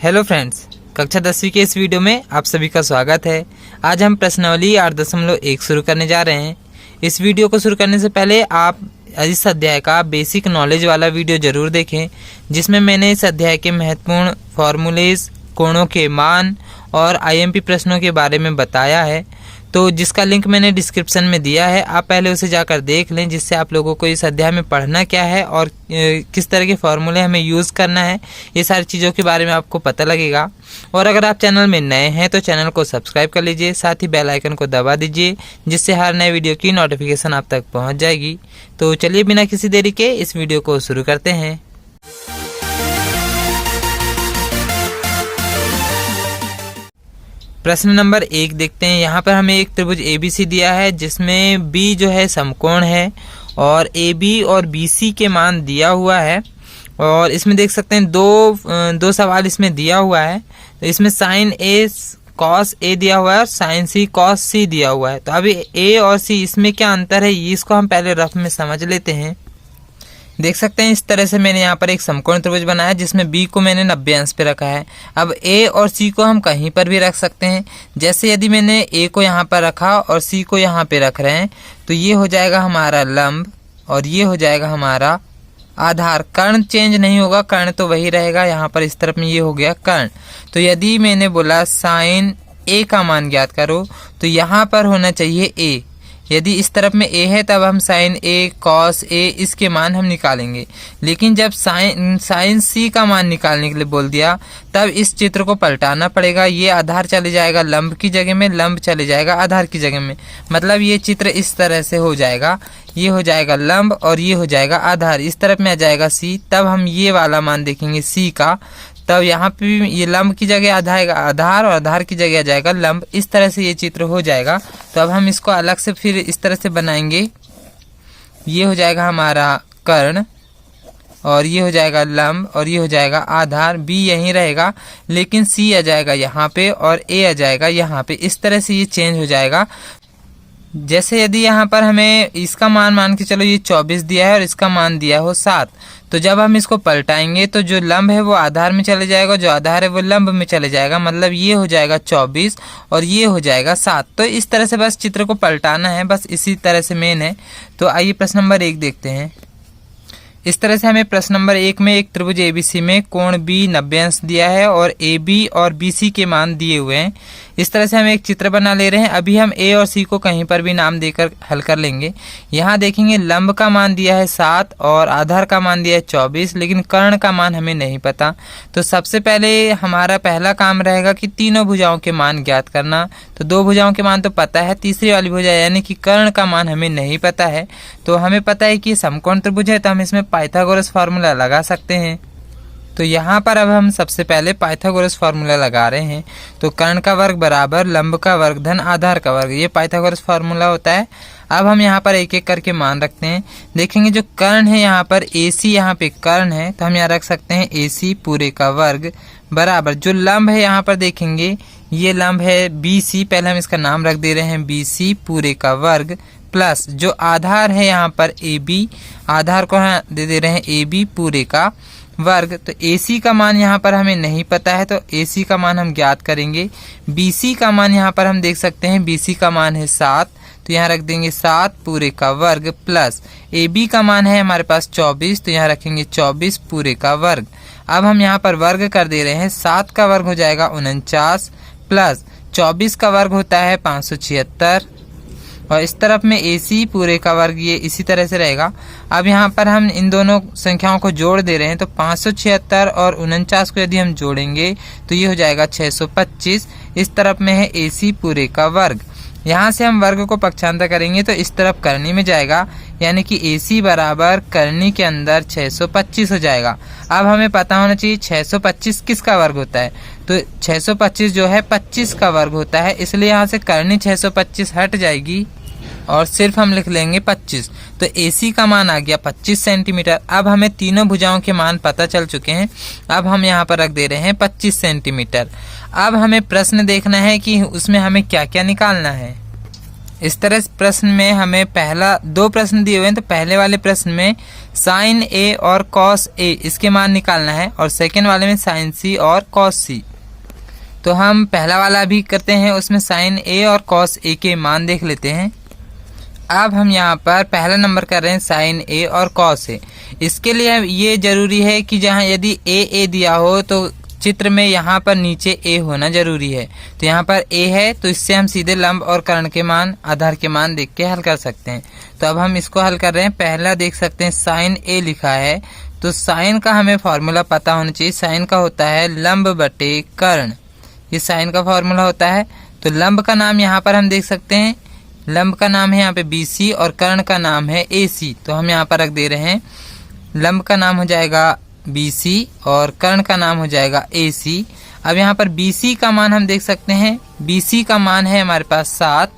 Hello friends, कक्षा 10वीं के इस वीडियो में आप सभी का स्वागत है। आज हम प्रश्नावली 8.1 शुरू करने जा रहे हैं। इस वीडियो को शुरू करने से पहले आप इस अध्याय का बेसिक नॉलेज वाला वीडियो जरूर देखें, जिसमें मैंने इस अध्याय के महत्वपूर्ण फॉर्मूलेज, कोणों के मान और आईएमपी प्रश्नों के बारे में बताया है। तो जिसका लिंक मैंने डिस्क्रिप्शन में दिया है, आप पहले उसे जाकर देख लें, जिससे आप लोगों को इस अध्याय में पढ़ना क्या है और किस तरह के फॉर्मूले हमें यूज़ करना है, ये सारी चीज़ों के बारे में आपको पता लगेगा। और अगर आप चैनल में नए हैं तो चैनल को सब्सक्राइब कर लीजिए, साथ ही बेल आइकन को दबा दीजिए, जिससे हर नए वीडियो की नोटिफिकेशन आप तक पहुँच जाएगी। तो चलिए बिना किसी देरी के इस वीडियो को शुरू करते हैं। प्रश्न नंबर 1 देखते हैं। यहाँ पर हमें एक त्रिभुज ABC दिया है, जिसमें B जो है समकोण है और AB और BC के मान दिया हुआ है। और इसमें देख सकते हैं दो सवाल इसमें दिया हुआ है। तो इसमें साइन A कॉस A दिया हुआ है और साइन C कॉस C दिया हुआ है। तो अभी A और C इसमें क्या अंतर है, इसको हम पहले रफ में समझ लेते हैं। देख सकते हैं इस तरह से मैंने यहाँ पर एक समकोण त्रिभुज बनाया, जिसमें B को मैंने 90 अंश पे रखा है। अब A और C को हम कहीं पर भी रख सकते हैं। जैसे यदि मैंने A को यहाँ पर रखा और C को यहाँ पे रख रहे हैं, तो ये हो जाएगा हमारा लंब और ये हो जाएगा हमारा आधार। कर्ण चेंज नहीं होगा, कर्ण तो वही रहेगा। यहाँ पर इस तरफ में ये हो गया कर्ण। तो यदि मैंने बोला साइन A का मान ज्ञात करो, तो यहाँ पर होना चाहिए A। यदि इस तरफ में A है, तब हम साइन A कॉस A इसके मान हम निकालेंगे। लेकिन जब साइन C का मान निकालने के लिए बोल दिया, तब इस चित्र को पलटाना पड़ेगा। ये आधार चले जाएगा लंब की जगह में, लंब चले जाएगा आधार की जगह में। मतलब ये चित्र इस तरह से हो जाएगा, ये हो जाएगा लंब और ये हो जाएगा आधार। इस तरफ में आ जाएगा C, तब हम ये वाला मान देखेंगे C का। तब यहाँ पे ये लंब की जगह आ जाएगा आधार और आधार की जगह आ जाएगा लंब। इस तरह से ये चित्र हो जाएगा। तो अब हम इसको अलग से फिर इस तरह से बनाएंगे। ये हो जाएगा हमारा कर्ण और ये हो जाएगा लंब और ये हो जाएगा आधार। B यहीं रहेगा, लेकिन C आ जाएगा यहाँ पे और A आ जाएगा यहाँ पे। इस तरह से ये चेंज हो जाएगा। जैसे यदि यहाँ पर हमें इसका मान के चलो ये 24 दिया है और इसका मान दिया हो 7, तो जब हम इसको पलटाएंगे तो जो लंब है वो आधार में चले जाएगा, जो आधार है वो लंब में चले जाएगा। मतलब ये हो जाएगा 24 और ये हो जाएगा 7। तो इस तरह से बस चित्र को पलटाना है, बस इसी तरह से मेन है। तो आइए प्रश्न नंबर 1 देखते हैं। इस तरह से हमें प्रश्न नंबर 1 में एक त्रिभुज ABC में कोण B 90 अंश दिया है और AB और BC के मान दिए हुए हैं। इस तरह से हम एक चित्र बना ले रहे हैं। अभी हम A और C को कहीं पर भी नाम देकर हल कर लेंगे। यहाँ देखेंगे लंब का मान दिया है 7 और आधार का मान दिया है 24, लेकिन कर्ण का मान हमें नहीं पता। तो सबसे पहले हमारा पहला काम रहेगा कि तीनों भुजाओं के मान ज्ञात करना। तो दो भुजाओं के मान तो पता है, तीसरी वाली भुजा यानी कि कर्ण का मान हमें नहीं पता है। तो हमें पता है कि समकोण त्रिभुज है, तो हम इसमें पाइथागोरस फार्मूला लगा सकते हैं। तो यहाँ पर अब हम सबसे पहले पाइथागोरस फार्मूला लगा रहे हैं। तो कर्ण का वर्ग बराबर लंब का वर्ग धन आधार का वर्ग, ये पाइथागोरस फार्मूला होता है। अब हम यहाँ पर एक एक करके मान रखते हैं। देखेंगे जो कर्ण है यहाँ पर AC, यहाँ पे कर्ण है, तो हम यहाँ रख सकते हैं AC पूरे का वर्ग बराबर जो लंब है, यहाँ पर देखेंगे ये लंब है BC, पहले हम इसका नाम रख दे रहे हैं BC पूरे का वर्ग, प्लस जो आधार है यहाँ पर AB, आधार को दे रहे हैं AB पूरे का वर्ग। तो AC का मान यहाँ पर हमें नहीं पता है, तो AC का मान हम ज्ञात करेंगे। BC का मान यहाँ पर हम देख सकते हैं, BC का मान है 7, तो यहाँ रख देंगे 7 पूरे का वर्ग, प्लस AB का मान है हमारे पास 24, तो यहाँ रखेंगे 24 पूरे का वर्ग। अब हम यहाँ पर वर्ग कर दे रहे हैं। 7 का वर्ग हो जाएगा 49, प्लस 24 का वर्ग होता है 576, और इस तरफ में AC पूरे का वर्ग ये इसी तरह से रहेगा। अब यहाँ पर हम इन दोनों संख्याओं को जोड़ दे रहे हैं। तो 576 और 49 को यदि हम जोड़ेंगे तो ये हो जाएगा 625। इस तरफ में है AC पूरे का वर्ग। यहाँ से हम वर्ग को पक्षांतर करेंगे तो इस तरफ करनी में जाएगा, यानी कि AC बराबर करनी के अंदर 625 हो जाएगा। अब हमें पता होना चाहिए 625 किसका वर्ग होता है। तो 625 जो है 25 का वर्ग होता है, इसलिए यहाँ से करनी 625 हट जाएगी और सिर्फ हम लिख लेंगे 25। तो AC का मान आ गया 25 सेंटीमीटर। अब हमें तीनों भुजाओं के मान पता चल चुके हैं। अब हम यहाँ पर रख दे रहे हैं 25 सेंटीमीटर। अब हमें प्रश्न देखना है कि उसमें हमें क्या क्या निकालना है। इस तरह से प्रश्न में हमें पहला 2 प्रश्न दिए हुए हैं, तो पहले वाले प्रश्न में साइन ए और कॉस ए इसके मान निकालना है और सेकेंड वाले में साइन सी और कॉस सी। तो हम पहला वाला भी करते हैं, उसमें साइन ए और कॉस ए के मान देख लेते हैं। अब हम यहाँ पर पहला नंबर कर रहे हैं साइन ए और कॉस ए। इसके लिए ये जरूरी है कि जहाँ यदि ए दिया हो तो चित्र में यहाँ पर नीचे ए होना जरूरी है। तो यहाँ पर ए है, तो इससे हम सीधे लंब और कर्ण के मान, आधार के मान देख के हल कर सकते हैं। तो अब हम इसको हल कर रहे हैं। पहला देख सकते हैं साइन ए लिखा है, तो साइन का हमें फॉर्मूला पता होना चाहिए। साइन का होता है लंब बटे कर्ण, ये साइन का फॉर्मूला होता है। तो लंब का नाम यहाँ पर हम देख सकते हैं, लंब का नाम है यहाँ पे BC और कर्ण का नाम है AC। तो हम यहाँ पर रख दे रहे हैं, लंब का नाम हो जाएगा BC और कर्ण का नाम हो जाएगा AC। अब यहाँ पर BC का मान हम देख सकते हैं, BC का मान है हमारे पास 7।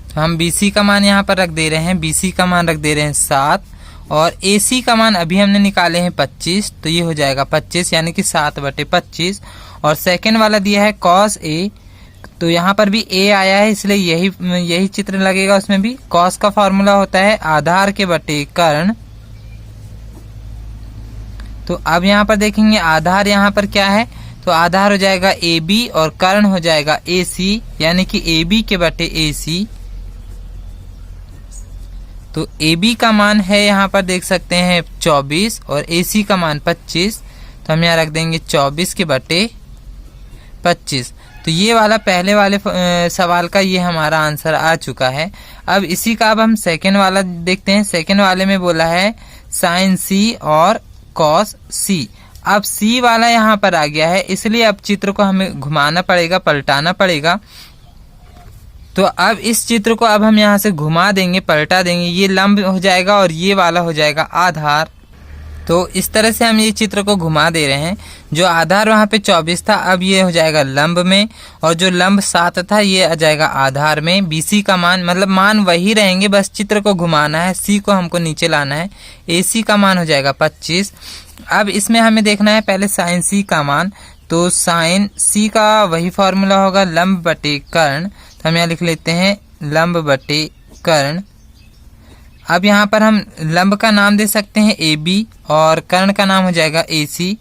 तो हम BC का मान यहाँ पर रख दे रहे हैं, BC का मान रख दे रहे हैं 7 और AC का मान अभी हमने निकाले हैं 25। तो ये हो जाएगा 25 यानी कि 7/25। और सेकेंड वाला दिया है कॉस A, तो यहाँ पर भी A आया है इसलिए यही चित्र लगेगा उसमें भी। कॉस का फॉर्मूला होता है आधार के बटे कर्ण। तो अब यहाँ पर देखेंगे आधार यहाँ पर क्या है, तो आधार हो जाएगा AB और कर्ण हो जाएगा AC यानी कि AB के बटे AC। तो AB का मान है यहाँ पर देख सकते हैं 24 और AC का मान 25। तो हम यहाँ रख देंगे 24 के बटे 25। तो ये वाला पहले वाले सवाल का ये हमारा आंसर आ चुका है। अब इसी का अब हम सेकेंड वाला देखते हैं। सेकेंड वाले में बोला है साइन C और कॉस C। अब C वाला यहाँ पर आ गया है, इसलिए अब चित्र को हमें घुमाना पड़ेगा, पलटाना पड़ेगा। तो अब इस चित्र को अब हम यहाँ से घुमा देंगे, पलटा देंगे, ये लंब हो जाएगा और ये वाला हो जाएगा आधार। तो इस तरह से हम ये चित्र को घुमा दे रहे हैं। जो आधार वहाँ पे 24 था, अब ये हो जाएगा लंब में, और जो लंब 7 था ये आ जाएगा आधार में। BC का मान मतलब मान वही रहेंगे, बस चित्र को घुमाना है, C को हमको नीचे लाना है। AC का मान हो जाएगा 25। अब इसमें हमें देखना है पहले साइन C का मान। तो साइन C का वही फॉर्मूला होगा लंब बटे कर्ण। तो हम यहाँ लिख लेते हैं लंब बटे कर्ण। अब यहाँ पर हम लंब का नाम दे सकते हैं AB और कर्ण का नाम हो जाएगा AC,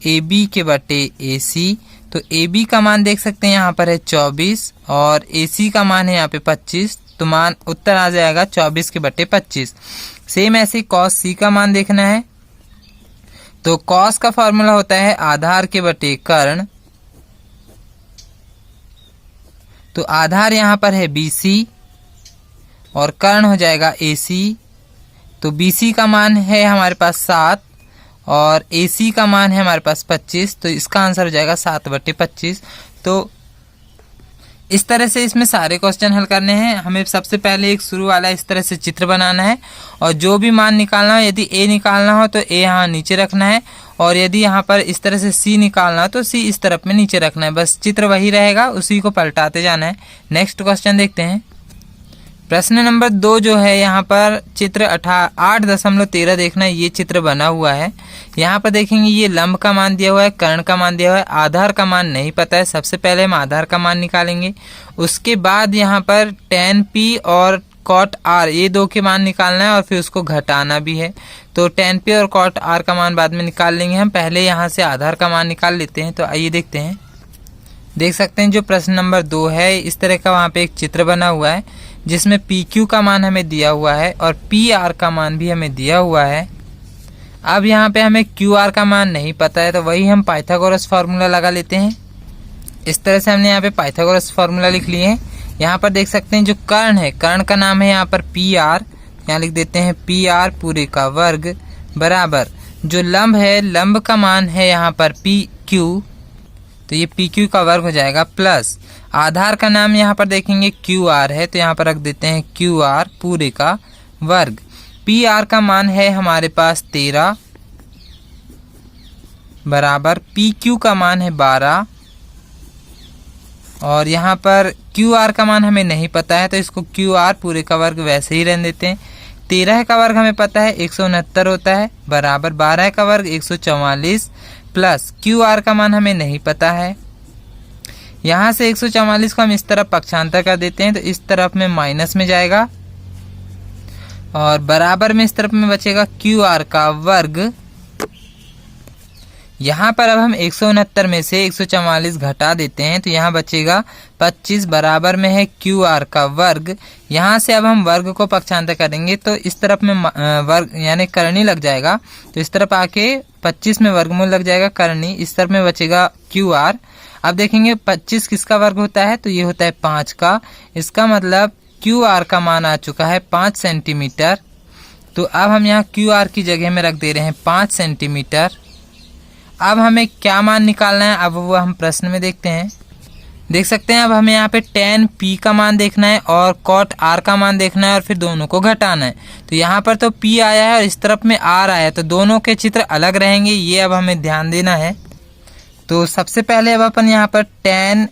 AB के बटे AC। तो AB का मान देख सकते हैं यहाँ पर है 24 और AC का मान है यहाँ पे 25। तो मान उत्तर आ जाएगा 24 के बटे 25। सेम ऐसे कॉस C का मान देखना है। तो कॉस का फॉर्मूला होता है आधार के बटे कर्ण। तो आधार यहाँ पर है BC और कर्ण हो जाएगा AC। तो BC का मान है हमारे पास 7 और AC का मान है हमारे पास 25। तो इसका आंसर हो जाएगा 7/25। तो इस तरह से इसमें सारे क्वेश्चन हल करने हैं। हमें सबसे पहले एक शुरू वाला इस तरह से चित्र बनाना है और जो भी मान निकालना हो, यदि A निकालना हो तो A यहाँ नीचे रखना है, और यदि यहाँ पर इस तरह से C निकालना हो तो C इस तरफ में नीचे रखना है। बस चित्र वही रहेगा, उसी को पलटाते जाना है। नेक्स्ट क्वेश्चन देखते हैं। प्रश्न नंबर 2 जो है यहाँ पर चित्र 8.13 देखना है। ये चित्र बना हुआ है। यहाँ पर देखेंगे ये लंब का मान दिया हुआ है, कर्ण का मान दिया हुआ है, आधार का मान नहीं पता है। सबसे पहले हम आधार का मान निकालेंगे, उसके बाद यहाँ पर tan P और cot R ये 2 के मान निकालना है और फिर उसको घटाना भी है। तो tan P और cot R का मान बाद में निकाल लेंगे। हम पहले यहाँ से आधार का मान निकाल लेते हैं। तो आइए देखते हैं। देख सकते हैं जो प्रश्न नंबर 2 है, इस तरह का वहाँ पे एक चित्र बना हुआ है जिसमें PQ का मान हमें दिया हुआ है और PR का मान भी हमें दिया हुआ है। अब यहाँ पे हमें QR का मान नहीं पता है, तो वही हम पाइथागोरस फार्मूला लगा लेते हैं। इस तरह से हमने यहाँ पे पाइथागोरस फार्मूला लिख लिए हैं। यहाँ पर देख सकते हैं जो कर्ण है, कर्ण का नाम है यहाँ पर PR, यहाँ लिख देते हैं PR पूरे का वर्ग बराबर जो लंब है, लंब का मान है यहाँ पर PQ, तो ये PQ का वर्ग हो जाएगा प्लस आधार का नाम यहाँ पर देखेंगे QR है, तो यहाँ पर रख देते हैं QR पूरे का वर्ग। PR का मान है हमारे पास 13 बराबर PQ का मान है 12, और यहाँ पर QR का मान हमें नहीं पता है तो इसको QR पूरे का वर्ग वैसे ही रहने देते हैं। 13 का वर्ग हमें पता है 169 होता है बराबर 12 का वर्ग 144 प्लस QR का मान हमें नहीं पता है। यहाँ से 144 को हम इस तरफ पक्षांतर कर देते हैं तो इस तरफ में माइनस में जाएगा और बराबर में इस तरफ में बचेगा QR का वर्ग। यहाँ पर अब हम 169 में से 144 घटा देते हैं तो यहाँ बचेगा 25 बराबर में है QR का वर्ग। यहाँ से अब हम वर्ग को पक्षांतर करेंगे तो इस तरफ में वर्ग यानी करनी लग जाएगा, तो इस तरफ आके 25 में वर्गमूल लग जाएगा करनी, इस तरफ में बचेगा QR। अब देखेंगे 25 किसका वर्ग होता है, तो ये होता है 5 का। इसका मतलब QR का मान आ चुका है 5 सेंटीमीटर। तो अब हम यहाँ QR की जगह में रख दे रहे हैं 5 सेंटीमीटर। अब हमें क्या मान निकालना है, अब वो हम प्रश्न में देखते हैं। देख सकते हैं अब हमें यहाँ पे tan P का मान देखना है और cot R का मान देखना है और फिर दोनों को घटाना है। तो यहाँ पर तो P आया है और इस तरफ में R आया है, तो दोनों के चित्र अलग रहेंगे, ये अब हमें ध्यान देना है। तो सबसे पहले अब अपन यहाँ पर tan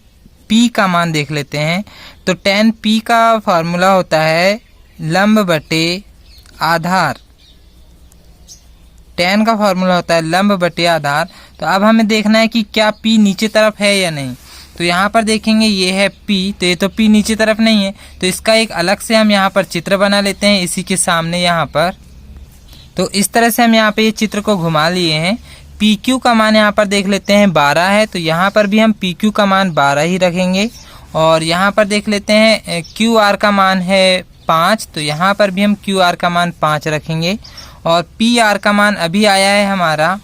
P का मान देख लेते हैं। तो tan P का फॉर्मूला होता है लंब बटे आधार। tan का फॉर्मूला होता है लंब बटे आधार। तो अब हमें देखना है कि क्या P नीचे तरफ है या नहीं। तो यहाँ पर देखेंगे ये है P, तो ये तो P नीचे तरफ नहीं है, तो इसका एक अलग से हम यहाँ पर चित्र बना लेते हैं इसी के सामने यहाँ पर। तो इस तरह से हम यहाँ पे ये चित्र को घुमा लिए हैं। PQ का मान यहाँ पर देख लेते हैं 12 है, तो यहाँ पर भी हम PQ का मान 12 ही रखेंगे। और यहाँ पर देख लेते हैं QR का मान है 5, तो यहाँ पर भी हम QR का मान 5 रखेंगे। और PR का मान अभी आया है हमारा,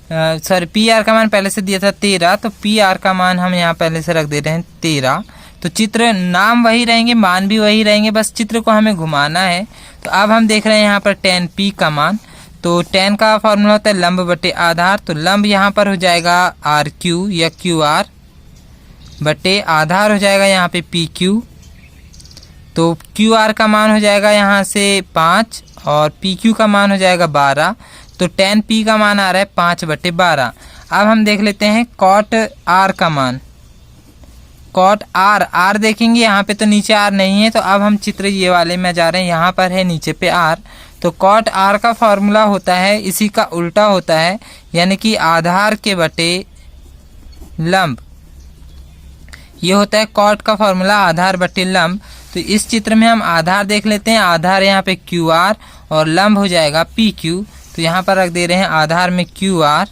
PR का मान पहले से दिया था 13, तो PR का मान हम यहाँ पहले से रख दे रहे हैं 13। तो चित्र नाम वही रहेंगे, मान भी वही रहेंगे, बस चित्र को हमें घुमाना है। तो अब हम देख रहे हैं यहाँ पर tan P का मान। तो tan का फॉर्मूला होता है लंब बटे आधार। तो लंब यहाँ पर हो जाएगा RQ या QR बटे आधार हो जाएगा यहाँ पे PQ। तो QR का मान हो जाएगा यहाँ से 5 और PQ का मान हो जाएगा 12। तो tan P का मान आ रहा है 5 बटे 12। अब हम देख लेते हैं cot R का मान। cot R देखेंगे यहाँ पे तो नीचे R नहीं है, तो अब हम चित्र ये वाले में जा रहे हैं, यहाँ पर है नीचे पे R। तो cot R का फॉर्मूला होता है इसी का उल्टा होता है, यानी कि आधार के बटे लंब। ये होता है cot का फॉर्मूला आधार बटे लंब। तो इस चित्र में हम आधार देख लेते हैं, आधार यहाँ पे QR और लंब हो जाएगा PQ। तो यहाँ पर रख दे रहे हैं आधार में QR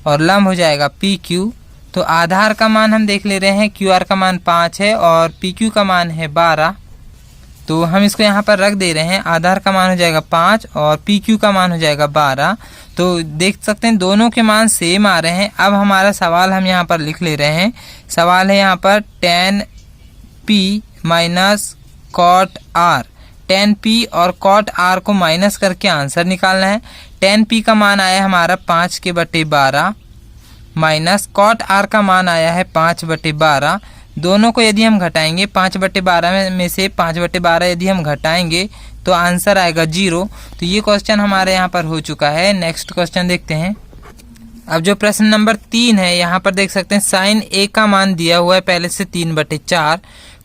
और लंब हो जाएगा PQ। तो आधार का मान हम देख ले रहे हैं, QR का मान 5 है और PQ का मान है 12। तो हम इसको यहाँ पर रख दे रहे हैं, आधार का मान हो जाएगा 5 और PQ का मान हो जाएगा 12। तो देख सकते हैं दोनों के मान सेम आ रहे हैं। अब हमारा सवाल हम यहाँ पर लिख ले रहे हैं। सवाल है यहाँ पर tan P minus cot R। tan P और cot R को माइनस करके आंसर निकालना है। tan P का मान आया है हमारा 5 के बटे 12 माइनस cot R का मान आया है 5 बटे 12। दोनों को यदि हम घटाएंगे 5 बटे 12 में से 5 बटे 12 यदि हम घटाएंगे तो आंसर आएगा 0। तो ये क्वेश्चन हमारे यहाँ पर हो चुका है। नेक्स्ट क्वेश्चन देखते हैं। अब जो प्रश्न नंबर 3 है, यहाँ पर देख सकते हैं साइन A का मान दिया हुआ है पहले से 3 बटे 4।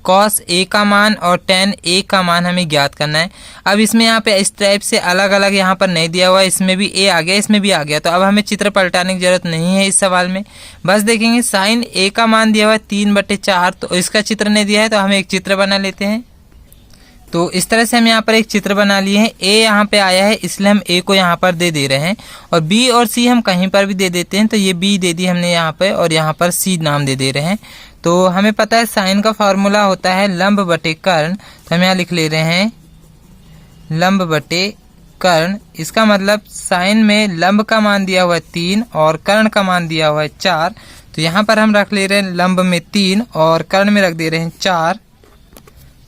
कॉस A का मान और tan A का मान हमें ज्ञात करना है। अब इसमें यहाँ पे इस टाइप से अलग अलग यहाँ पर नहीं दिया हुआ है, इसमें भी A आ गया, इसमें भी आ गया। तो अब हमें चित्र पलटाने की जरूरत नहीं है इस सवाल में। बस देखेंगे साइन A का मान दिया हुआ है 3 बटे 4, तो इसका चित्र नहीं दिया है, तो हम एक चित्र बना लेते हैं। तो इस तरह से हम यहाँ पर एक चित्र बना लिए हैं। A यहाँ पे आया है इसलिए हम A को यहाँ पर दे रहे हैं और B और C हम कहीं पर भी दे देते हैं। तो ये B दे दी हमने यहाँ पे और यहाँ पर C नाम दे रहे हैं। तो हमें पता है साइन का फॉर्मूला होता है लंब बटे कर्ण। तो हम यहाँ लिख ले रहे हैं लंब बटे कर्ण। इसका मतलब साइन में लंब का मान दिया हुआ है 3 और कर्ण का मान दिया हुआ है 4। तो यहाँ पर हम रख ले रहे हैं लंब में 3 और कर्ण में रख दे रहे हैं 4।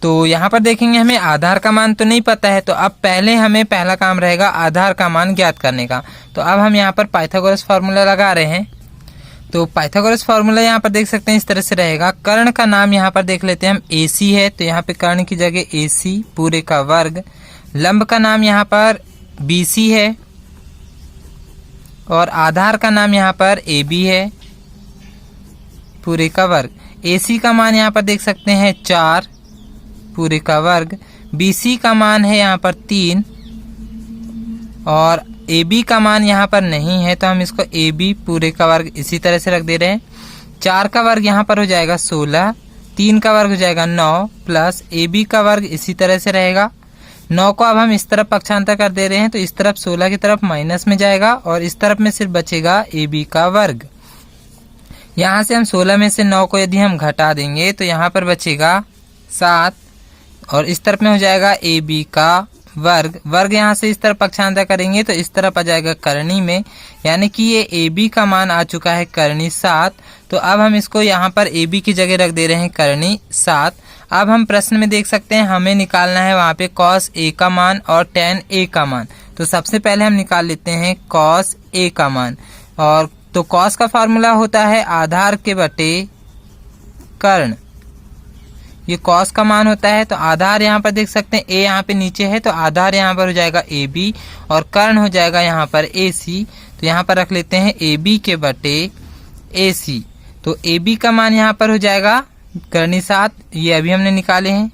तो यहाँ पर देखेंगे हमें आधार का मान तो नहीं पता है, तो अब पहले हमें पहला काम रहेगा आधार का मान ज्ञात करने का। तो अब हम यहाँ पर पाइथागोरस फार्मूला लगा रहे हैं। तो पाइथागोरस फार्मूला यहाँ पर देख सकते हैं इस तरह से रहेगा। कर्ण का नाम यहाँ पर देख लेते हैं हम AC है, तो यहाँ पे कर्ण की जगह AC पूरे का वर्ग। लंब का नाम यहाँ पर BC है और आधार का नाम यहाँ पर AB है पूरे का वर्ग। AC का मान यहाँ पर देख सकते हैं 4 पूरे का वर्ग। BC का मान है यहाँ पर 3 और AB का मान यहाँ पर नहीं है, तो हम इसको AB पूरे का वर्ग इसी तरह से रख दे रहे हैं। 4 का वर्ग यहाँ पर हो जाएगा 16, 3 का वर्ग हो जाएगा 9 प्लस AB का वर्ग इसी तरह से रहेगा। 9 को अब हम इस तरफ पक्षांतर कर दे रहे हैं तो इस तरफ 16 की तरफ माइनस में जाएगा और इस तरफ में सिर्फ बचेगा AB का वर्ग। यहाँ से हम 16 में से 9 को यदि हम घटा देंगे तो यहाँ पर बचेगा 7 और इस तरफ में हो जाएगा AB का वर्ग। वर्ग यहाँ से इस तरफ पक्षांतर करेंगे तो इस तरफ आ जाएगा करनी में, यानी कि ये AB का मान आ चुका है करनी 7। तो अब हम इसको यहाँ पर AB की जगह रख दे रहे हैं करनी 7। अब हम प्रश्न में देख सकते हैं हमें निकालना है वहाँ पे cos A का मान और tan A का मान। तो सबसे पहले हम निकाल लेते हैं cos A का मान। और तो cos का फार्मूला होता है आधार के बटे कर्ण। ये cos का मान होता है तो आधार यहाँ पर देख सकते हैं A यहाँ पे नीचे है तो आधार यहाँ पर हो जाएगा AB और कर्ण हो जाएगा यहाँ पर AC। तो यहाँ पर रख लेते हैं AB के बटे AC। तो AB का मान यहाँ पर हो जाएगा करनी 7, ये अभी हमने निकाले हैं,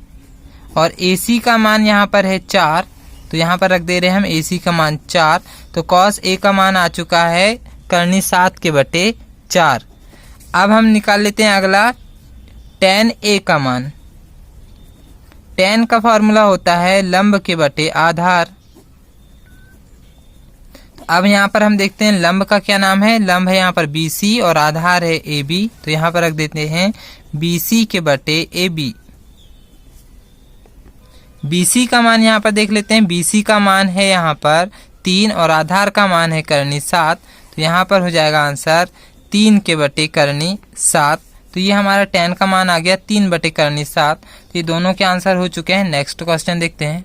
और AC का मान यहाँ पर है 4 तो यहाँ पर रख दे रहे हैं हम AC का मान 4। तो cos A का मान आ चुका है करनी 7 के बटे 4। अब हम निकाल लेते हैं अगला tan A का मान। tan का फॉर्मूला होता है लंब के बटे आधार। अब यहाँ पर हम देखते हैं लंब का क्या नाम है। लंब है यहाँ पर BC और आधार है AB। तो यहाँ पर रख देते हैं BC के बटे AB। BC का मान यहाँ पर देख लेते हैं। BC का मान है यहाँ पर 3 और आधार का मान है करनी 7। तो यहाँ पर हो जाएगा आंसर 3 के बटे करनी 7। तो ये हमारा tan का मान आ गया 3 बटे करनी 7। तो ये दोनों के आंसर हो चुके हैं। नेक्स्ट क्वेश्चन देखते हैं।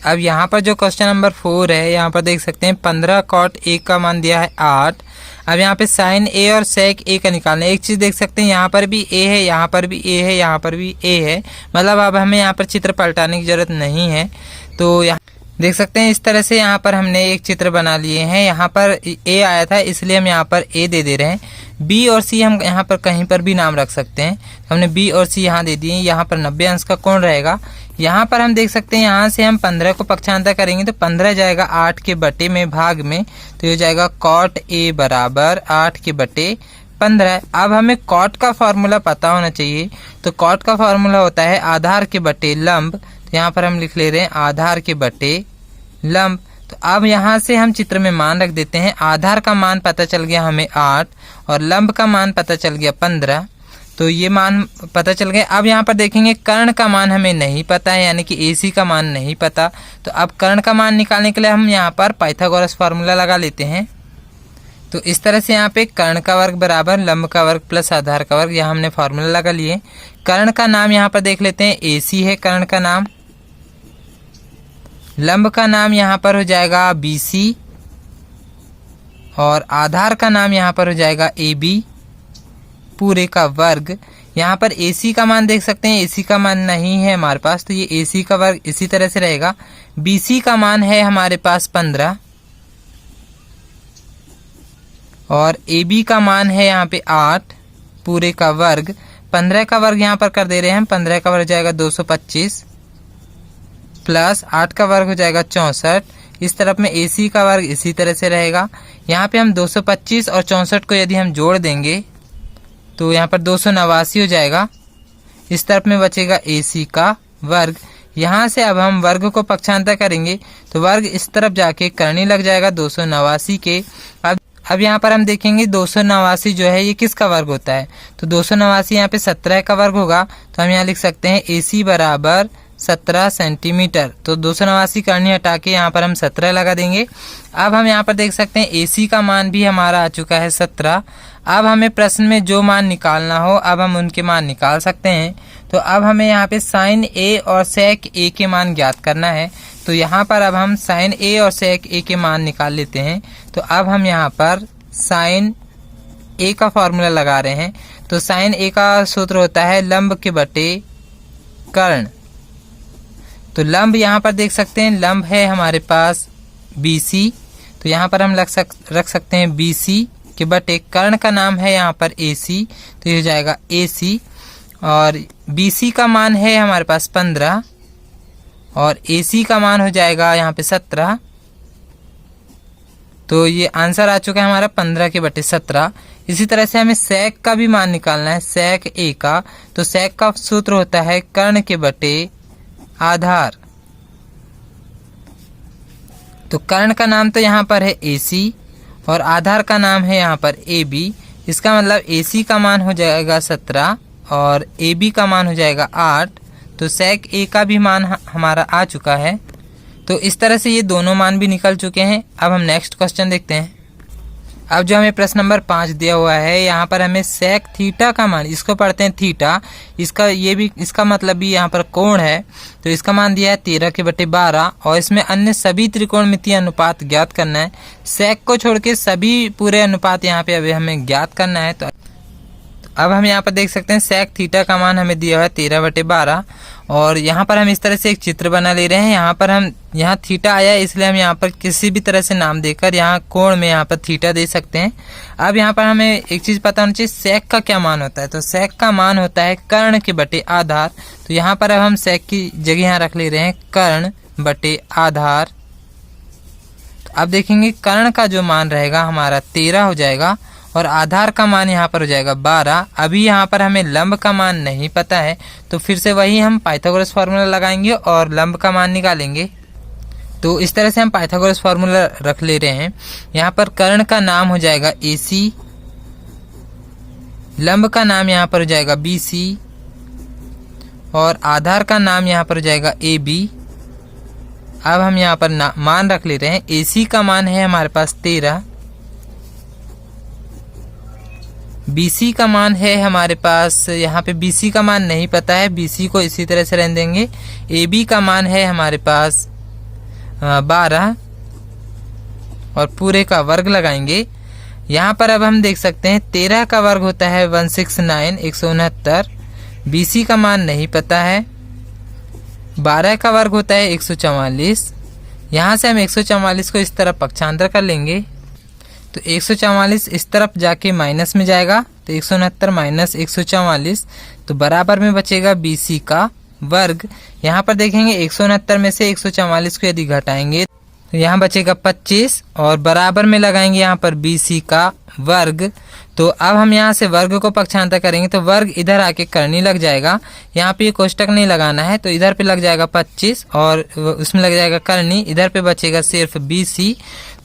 अब यहाँ पर जो क्वेश्चन नंबर 4 है, यहाँ पर देख सकते हैं 15 cot A का मान दिया है 8। अब यहाँ पे sin A और sec A का निकालना है। एक चीज़ देख सकते हैं यहाँ पर भी A है, यहाँ पर भी A है, यहाँ पर भी A है, मतलब अब हमें यहाँ पर चित्र पलटाने की जरूरत नहीं है। तो यहाँ देख सकते हैं इस तरह से यहाँ पर हमने एक चित्र बना लिए हैं। यहाँ पर A आया था इसलिए हम यहाँ पर A दे दे रहे हैं। B और C हम यहाँ पर कहीं पर भी नाम रख सकते हैं। हमने B और C यहाँ दे दिए। यहाँ पर 90 अंश का कोण रहेगा। यहाँ पर हम देख सकते हैं यहाँ से हम 15 को पक्षांतर करेंगे तो 15 जाएगा 8 के बटे में भाग में। तो ये हो जाएगा cot A बराबर 8 के बटे 15। अब हमें cot का फॉर्मूला पता होना चाहिए। तो cot का फॉर्मूला होता है आधार के बटे लंब। तो यहाँ पर हम लिख ले रहे हैं आधार के बटे लंब। तो अब यहाँ से हम चित्र में मान रख देते हैं। आधार का मान पता चल गया हमें 8 और लंब का मान पता चल गया 15। तो ये मान पता चल गए। अब यहाँ पर देखेंगे कर्ण का मान हमें नहीं पता है, यानी कि AC का मान नहीं पता। तो अब कर्ण का मान निकालने के लिए हम यहाँ पर पाइथागोरस फार्मूला लगा लेते हैं। तो इस तरह से यहाँ पे कर्ण का वर्ग बराबर लंब का वर्ग प्लस आधार का वर्ग, यहाँ हमने फार्मूला लगा लिए। कर्ण का नाम यहाँ पर देख लेते हैं AC है कर्ण का नाम। लंब का नाम यहाँ पर हो जाएगा BC और आधार का नाम यहाँ पर हो जाएगा AB पूरे का वर्ग। यहाँ पर AC का मान देख सकते हैं, AC का मान नहीं है हमारे पास, तो ये AC का वर्ग इसी तरह से रहेगा। BC का मान है हमारे पास 15 और AB का मान है यहाँ पे 8 पूरे का वर्ग। 15 का वर्ग यहाँ पर कर दे रहे हैं हम। 15 का वर्ग जाएगा 225 प्लस 8 का वर्ग हो जाएगा 64। इस तरफ में AC का वर्ग इसी तरह से रहेगा। यहाँ पे हम 225 और 64 को यदि हम जोड़ देंगे तो यहाँ पर 289 हो जाएगा। इस तरफ में बचेगा AC का वर्ग। यहाँ से अब हम वर्ग को पक्षांतर करेंगे तो वर्ग इस तरफ जाके करने लग जाएगा 289 के। अब यहाँ पर हम देखेंगे 289 जो है ये किसका वर्ग होता है। तो 289 यहाँ पे 17 का वर्ग होगा। तो हम यहाँ लिख सकते हैं AC बराबर 17 सेंटीमीटर। तो 289 करनी हटा के यहाँ पर हम 17 लगा देंगे। अब हम यहाँ पर देख सकते हैं AC का मान भी हमारा आ चुका है 17। अब हमें प्रश्न में जो मान निकालना हो अब हम उनके मान निकाल सकते हैं। तो अब हमें यहाँ पे sin A और sec A के मान ज्ञात करना है। तो यहाँ पर अब हम sin A और sec A के मान निकाल लेते हैं। तो अब हम यहाँ पर sin A का फॉर्मूला लगा रहे हैं। तो sin A का सूत्र होता है लंब के बटे कर्ण। तो लंब यहाँ पर देख सकते हैं, लंब है हमारे पास BC। तो यहाँ पर हम रख सकते हैं BC के बटे कर्ण का नाम है यहाँ पर AC। तो ये हो जाएगा AC और BC का मान है हमारे पास 15 और AC का मान हो जाएगा यहाँ पे 17। तो ये आंसर आ चुका है हमारा 15 के बटे 17। इसी तरह से हमें सेक का भी मान निकालना है, सेक ए का। तो सेक का सूत्र होता है कर्ण के बटे आधार। तो कर्ण का नाम तो यहाँ पर है AC और आधार का नाम है यहाँ पर AB। इसका मतलब AC का मान हो जाएगा 17 और AB का मान हो जाएगा 8। तो सेक A का भी मान हमारा आ चुका है। तो इस तरह से ये दोनों मान भी निकल चुके हैं। अब हम नेक्स्ट क्वेश्चन देखते हैं। अब जो हमें प्रश्न नंबर 5 दिया हुआ है, यहाँ पर हमें सेक थीटा का मान, इसको पढ़ते हैं थीटा, इसका मतलब भी यहाँ पर कोण है। तो इसका मान दिया है 13/12 और इसमें अन्य सभी त्रिकोणमितीय अनुपात ज्ञात करना है। सेक को छोड़ के सभी पूरे अनुपात यहाँ पे अभी हमें ज्ञात करना है। तो अब हम यहाँ पर देख सकते हैं सेक थीटा का मान हमें दिया हुआ है 13/12 और यहाँ पर हम इस तरह से एक चित्र बना ले रहे हैं। यहाँ थीटा आया है, इसलिए हम यहाँ पर किसी भी तरह से नाम देकर यहाँ कोण में यहाँ पर थीटा दे सकते हैं। अब यहाँ पर हमें एक चीज़ पता होनी चाहिए, सेक का क्या मान होता है। तो सेक का मान होता है कर्ण के बटे आधार। तो यहाँ पर अब हम सेक की जगह यहाँ रख ले रहे हैं कर्ण बटे आधार। अब देखेंगे कर्ण का जो मान रहेगा हमारा 13 हो जाएगा और आधार का मान यहाँ पर हो जाएगा 12। अभी यहाँ पर हमें लंब का मान नहीं पता है, तो फिर से वही हम पाइथागोरस फार्मूला लगाएंगे और लंब का मान निकालेंगे। तो इस तरह से हम पाइथागोरस फार्मूला रख ले रहे हैं। यहाँ पर कर्ण का नाम हो जाएगा AC, लंब का नाम यहाँ पर हो जाएगा BC और आधार का नाम यहाँ पर हो जाएगा AB। अब हम यहाँ पर मान रख ले रहे हैं। AC का मान है हमारे पास 13, BC का मान है हमारे पास, यहाँ पे BC का मान नहीं पता है, BC को इसी तरह से रहने देंगे। AB का मान है हमारे पास 12 और पूरे का वर्ग लगाएंगे। यहाँ पर अब हम देख सकते हैं 13 का वर्ग होता है 169 169। BC का मान नहीं पता है। 12 का वर्ग होता है 144। यहाँ से हम 144 को इस तरफ पक्षांतर कर लेंगे तो 144 इस तरफ जाके माइनस में जाएगा, तो 169 माइनस 144 तो बराबर में बचेगा BC का वर्ग। यहाँ पर देखेंगे 169 में से 144 को यदि घटाएंगे तो यहाँ बचेगा 25 और बराबर में लगाएंगे यहाँ पर BC का वर्ग। तो अब हम यहाँ से वर्ग को पक्षांतर करेंगे तो वर्ग इधर आके करनी लग जाएगा। यहाँ पे ये कोष्टक नहीं लगाना है, तो इधर पे लग जाएगा 25 और उसमें लग जाएगा करनी, इधर पे बचेगा सिर्फ BC।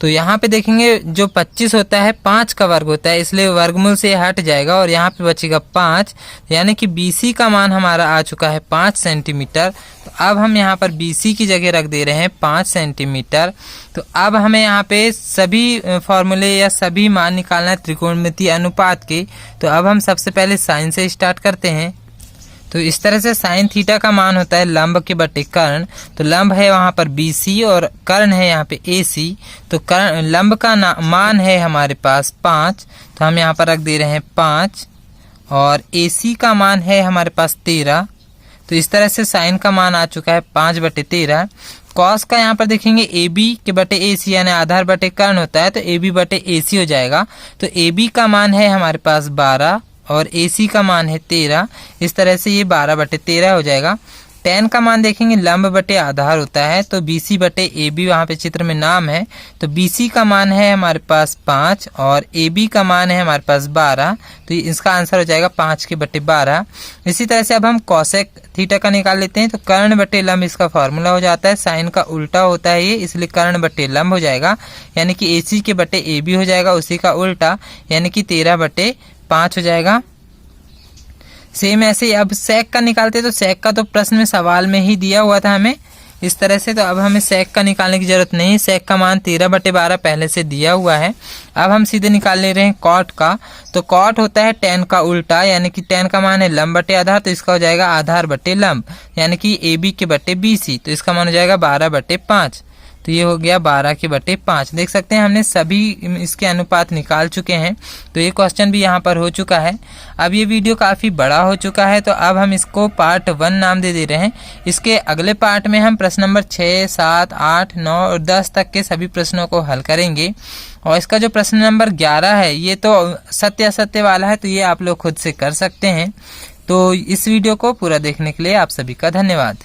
तो यहाँ पे देखेंगे जो 25 होता है 5 का वर्ग होता है, इसलिए वर्गमूल से हट जाएगा और यहाँ पे बचेगा 5, यानी कि BC का मान हमारा आ चुका है 5 सेंटीमीटर। तो अब हम यहाँ पर BC की जगह रख दे रहे हैं 5 सेंटीमीटर। तो अब हमें यहाँ पे सभी फॉर्मूले या सभी मान निकालना है त्रिकोणमितीय अनुपात के। तो अब हम सबसे पहले साइन से स्टार्ट करते हैं। तो इस तरह से साइन थीटा का मान होता है लंब के बटे कर्ण। तो लंब है वहाँ पर BC और कर्ण है यहाँ पे AC। तो लंब का मान है हमारे पास 5, तो हम यहाँ पर रख दे रहे हैं 5 और AC का मान है हमारे पास 13। तो इस तरह से साइन का मान आ चुका है 5/13। कॉस का यहाँ पर देखेंगे AB के बटे AC यानी आधार बटे कर्ण होता है, तो AB बटे AC हो जाएगा। तो AB का मान है हमारे पास 12 और AC का मान है 13। इस तरह से ये 12/13 हो जाएगा। tan का मान देखेंगे लंब बटे आधार होता है, तो BC बटे AB वहाँ पे चित्र में नाम है। तो BC का मान है हमारे पास 5 और AB का मान है हमारे पास 12। तो इसका आंसर हो जाएगा 5/12। इसी तरह से अब हम कॉसेक थीटा का निकाल लेते हैं। तो कर्ण बटे लंब इसका फॉर्मूला हो जाता है, साइन का उल्टा होता है ये, इसलिए कर्ण बटे लंब हो जाएगा, यानी कि AC के बटे AB हो जाएगा, उसी का उल्टा, यानी कि 13/5 हो जाएगा। सेम ऐसे अब सेक का निकालते, तो सेक का तो प्रश्न में सवाल में ही दिया हुआ था हमें इस तरह से। तो अब हमें सेक का निकालने की जरूरत नहीं, सेक का मान 13/12 पहले से दिया हुआ है। अब हम सीधे निकाल ले रहे हैं कॉट का। तो कॉट होता है tan का उल्टा, यानी कि tan का मान है लंब बटे आधार, तो इसका हो जाएगा आधार बटे लंब, यानी कि AB के बटे BC। तो इसका मान हो जाएगा 12/5। तो ये हो गया 12/5। देख सकते हैं हमने सभी इसके अनुपात निकाल चुके हैं। तो ये क्वेश्चन भी यहाँ पर हो चुका है। अब ये वीडियो काफ़ी बड़ा हो चुका है, तो अब हम इसको पार्ट 1 नाम दे रहे हैं। इसके अगले पार्ट में हम प्रश्न नंबर 6, 7, 8, 9 और 10 तक के सभी प्रश्नों को हल करेंगे। और इसका जो प्रश्न नंबर 11 है ये तो सत्य असत्य वाला है, तो ये आप लोग खुद से कर सकते हैं। तो इस वीडियो को पूरा देखने के लिए आप सभी का धन्यवाद।